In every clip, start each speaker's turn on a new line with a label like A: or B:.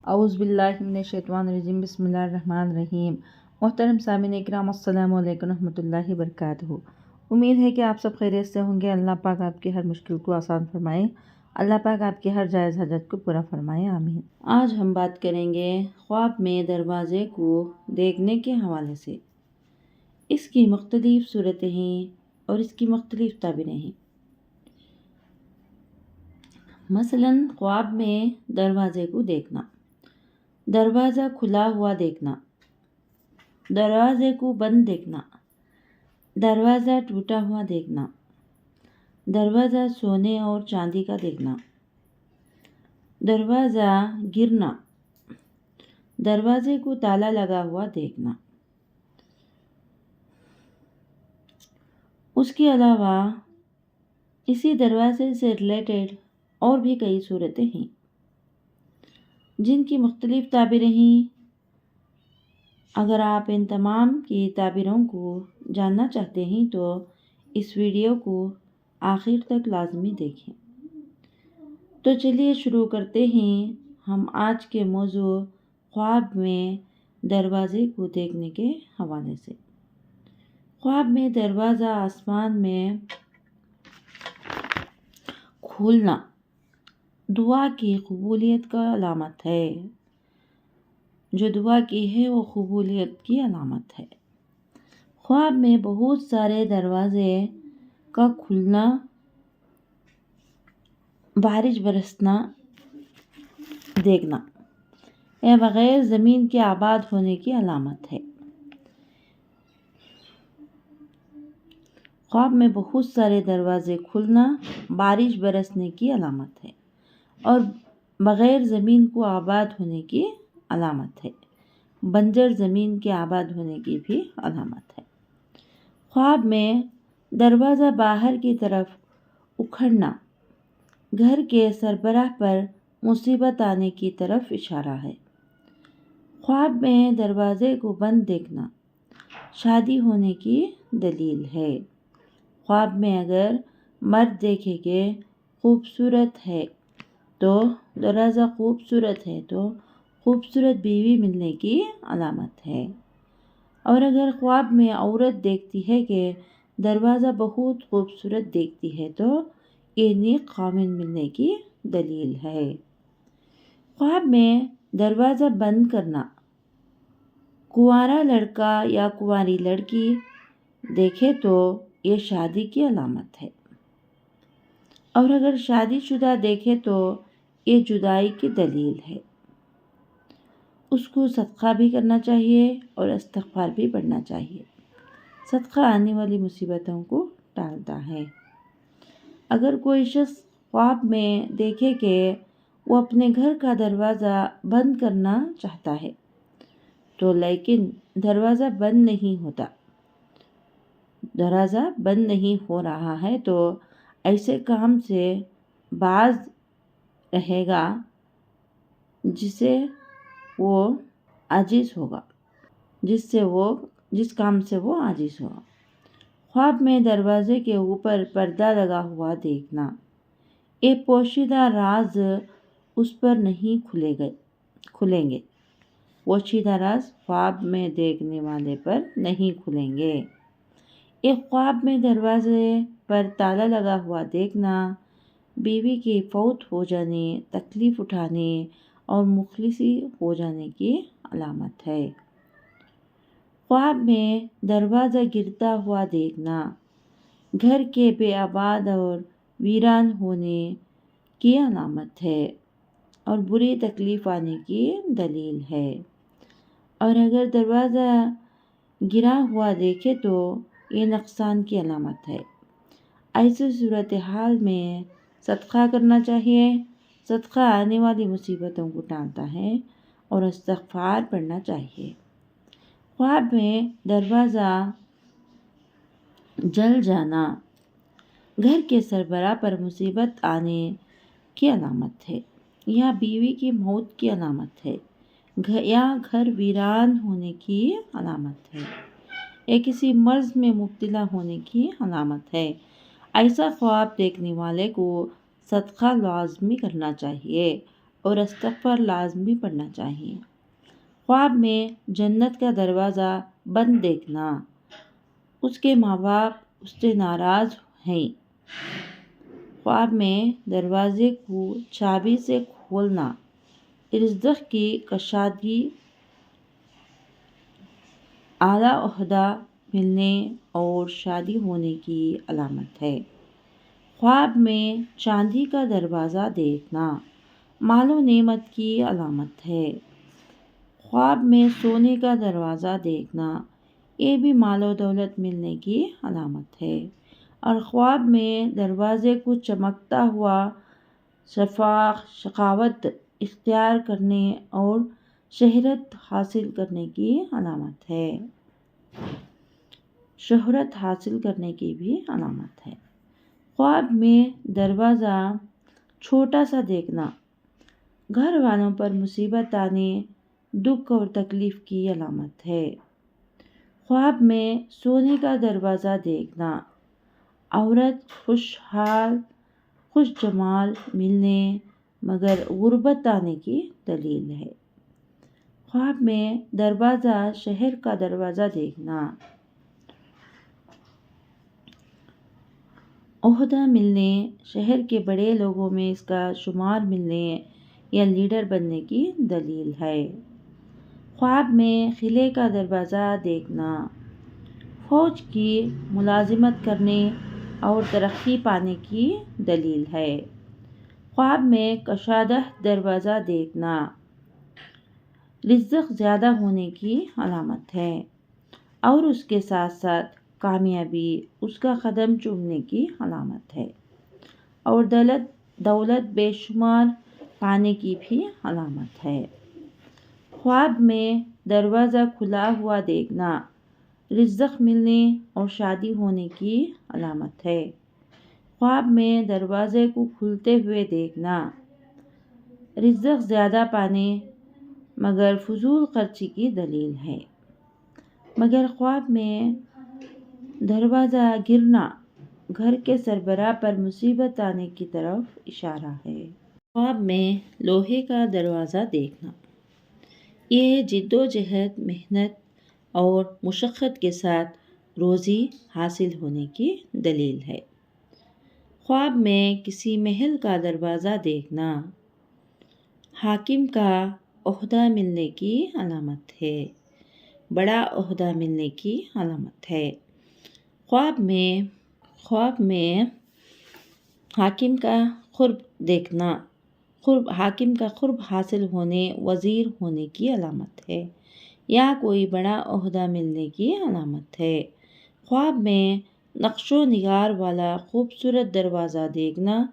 A: اعوذ باللہ من الشیطان الرجیم بسم اللہ الرحمن الرحیم۔ محترم سامعین اکرام، السلام علیکم ورحمۃ اللہ وبرکاتہ۔ امید ہے کہ آپ سب خیریت سے ہوں گے۔ اللہ پاک آپ کی ہر مشکل کو آسان فرمائے، اللہ پاک آپ کی ہر جائز حاجت کو پورا فرمائے، آمین۔ آج ہم بات کریں گے خواب میں دروازے کو دیکھنے کے حوالے سے۔ اس کی مختلف صورتیں ہیں اور اس کی مختلف تعبیریں ہیں۔ مثلاً خواب میں دروازے کو دیکھنا، دروازہ کھلا ہوا دیکھنا، دروازے کو بند دیکھنا، دروازہ ٹوٹا ہوا دیکھنا، دروازہ سونے اور چاندی کا دیکھنا، دروازہ گرنا، دروازے کو تالا لگا ہوا دیکھنا۔ اس کے علاوہ اسی دروازے سے ریلیٹڈ اور بھی کئی صورتیں ہیں جن کی مختلف تعبیریں ہیں۔ اگر آپ ان تمام کی تعبیروں کو جاننا چاہتے ہیں تو اس ویڈیو کو آخر تک لازمی دیکھیں۔ تو چلیے شروع کرتے ہیں ہم آج کے موضوع خواب میں دروازے کو دیکھنے کے حوالے سے۔ خواب میں دروازہ آسمان میں کھولنا دعا کی قبولیت کا علامت ہے۔ جو دعا کی ہے وہ قبولیت کی علامت ہے۔ خواب میں بہت سارے دروازے کا کھلنا، بارش برسنا دیکھنا یا بغیر زمین کے آباد ہونے کی علامت ہے۔ خواب میں بہت سارے دروازے کھلنا بارش برسنے کی علامت ہے اور بغیر زمین کو آباد ہونے کی علامت ہے، بنجر زمین کے آباد ہونے کی بھی علامت ہے۔ خواب میں دروازہ باہر کی طرف اکھڑنا گھر کے سربراہ پر مصیبت آنے کی طرف اشارہ ہے۔ خواب میں دروازے کو بند دیکھنا شادی ہونے کی دلیل ہے۔ خواب میں اگر مرد دیکھے کہ خوبصورت ہے تو دروازہ خوبصورت ہے تو خوبصورت بیوی ملنے کی علامت ہے، اور اگر خواب میں عورت دیکھتی ہے کہ دروازہ بہت خوبصورت دیکھتی ہے تو یہ نیک خاوند ملنے کی دلیل ہے۔ خواب میں دروازہ بند کرنا کنوارا لڑکا یا کنواری لڑکی دیکھے تو یہ شادی کی علامت ہے، اور اگر شادی شدہ دیکھے تو یہ جدائی کی دلیل ہے۔ اس کو صدقہ بھی کرنا چاہیے اور استغفار بھی پڑھنا چاہیے۔ صدقہ آنے والی مصیبتوں کو ٹالتا ہے۔ اگر کوئی شخص خواب میں دیکھے کہ وہ اپنے گھر کا دروازہ بند کرنا چاہتا ہے تو لیکن دروازہ بند نہیں ہوتا، دروازہ بند نہیں ہو رہا ہے تو ایسے کام سے باز رہے گا جس سے وہ عاجز ہوگا، جس کام سے وہ عاجز ہوگا۔ خواب میں دروازے کے اوپر پردہ لگا ہوا دیکھنا ایک پوشیدہ راز اس پر نہیں کھلیں گے۔ پوشیدہ راز خواب میں دیکھنے والے پر نہیں کھلیں گے۔ ایک خواب میں دروازے پر تالا لگا ہوا دیکھنا بیوی کے فوت ہو جانے، تکلیف اٹھانے اور مفلسی ہو جانے کی علامت ہے۔ خواب میں دروازہ گرتا ہوا دیکھنا گھر کے بے آباد اور ویران ہونے کی علامت ہے اور بری تکلیف آنے کی دلیل ہے، اور اگر دروازہ گرا ہوا دیکھے تو یہ نقصان کی علامت ہے۔ ایسی صورتحال میں صدقہ کرنا چاہیے۔ صدقہ آنے والی مصیبتوں کو ٹالتا ہے اور استغفار پڑھنا چاہیے۔ خواب میں دروازہ جل جانا گھر کے سربراہ پر مصیبت آنے کی علامت ہے یا بیوی کی موت کی علامت ہے یا گھر ویران ہونے کی علامت ہے یا کسی مرض میں مبتلا ہونے کی علامت ہے۔ ایسا خواب دیکھنے والے کو صدقہ لازمی کرنا چاہیے اور استغفار لازمی پڑھنا چاہیے۔ خواب میں جنت کا دروازہ بند دیکھنا، اس کے ماں باپ اس سے ناراض ہیں۔ خواب میں دروازے کو چابی سے کھولنا رزق کی کشادگی، اعلیٰ عہدہ ملنے اور شادی ہونے کی علامت ہے۔ خواب میں چاندی کا دروازہ دیکھنا مال و نعمت کی علامت ہے۔ خواب میں سونے کا دروازہ دیکھنا یہ بھی مال و دولت ملنے کی علامت ہے۔ اور خواب میں دروازے کو چمکتا ہوا سخاوت اختیار کرنے اور شہرت حاصل کرنے کی علامت ہے۔ شہرت حاصل کرنے کی بھی علامت ہے۔ خواب میں دروازہ چھوٹا سا دیکھنا گھر والوں پر مصیبت آنے، دکھ اور تکلیف کی علامت ہے۔ خواب میں سونے کا دروازہ دیکھنا عورت خوش جمال ملنے مگر غربت آنے کی دلیل ہے۔ خواب میں دروازہ شہر کا دروازہ دیکھنا عہدہ ملنے، شہر کے بڑے لوگوں میں اس کا شمار ملنے یا لیڈر بننے کی دلیل ہے۔ خواب میں قلعے کا دروازہ دیکھنا فوج کی ملازمت کرنے اور ترقی پانے کی دلیل ہے۔ خواب میں کشادہ دروازہ دیکھنا رزق زیادہ ہونے کی علامت ہے اور اس کے ساتھ ساتھ کامیابی اس کا قدم چومنے کی علامت ہے اور دولت بے شمار پانے کی بھی علامت ہے۔ خواب میں دروازہ کھلا ہوا دیکھنا رزق ملنے اور شادی ہونے کی علامت ہے۔ خواب میں دروازے کو کھلتے ہوئے دیکھنا رزق زیادہ پانے مگر فضول خرچی کی دلیل ہے۔ مگر خواب میں دروازہ گرنا گھر کے سربراہ پر مصیبت آنے کی طرف اشارہ ہے۔ خواب میں لوہے کا دروازہ دیکھنا یہ جد و جہد، محنت اور مشقت کے ساتھ روزی حاصل ہونے کی دلیل ہے۔ خواب میں کسی محل کا دروازہ دیکھنا حاکم کا عہدہ ملنے کی علامت ہے، بڑا عہدہ ملنے کی علامت ہے۔ خواب میں حاکم کا قرب دیکھنا حاکم کا قرب حاصل ہونے، وزیر ہونے کی علامت ہے یا کوئی بڑا عہدہ ملنے کی علامت ہے۔ خواب میں نقش و نگار والا خوبصورت دروازہ دیکھنا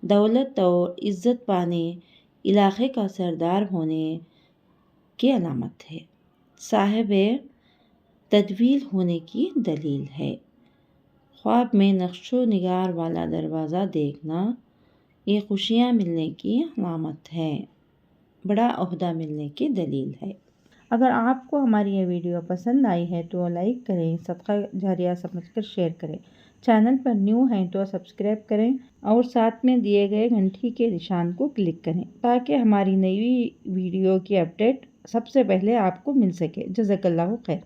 A: دولت اور عزت پانے، علاقے کا سردار ہونے کی علامت ہے، صاحب تدبیر ہونے کی دلیل ہے۔ خواب میں نقش و نگار والا دروازہ دیکھنا یہ خوشیاں ملنے کی علامت ہے، بڑا عہدہ ملنے کی دلیل ہے۔ اگر آپ کو ہماری یہ ویڈیو پسند آئی ہے تو لائک کریں، صدقہ جاریہ سمجھ کر شیئر کریں، چینل پر نیو ہیں تو سبسکرائب کریں اور ساتھ میں دیے گئے گھنٹی کے نشان کو کلک کریں تاکہ ہماری نئی ویڈیو کی اپڈیٹ سب سے پہلے آپ کو مل سکے۔ جزاک اللہ خیر۔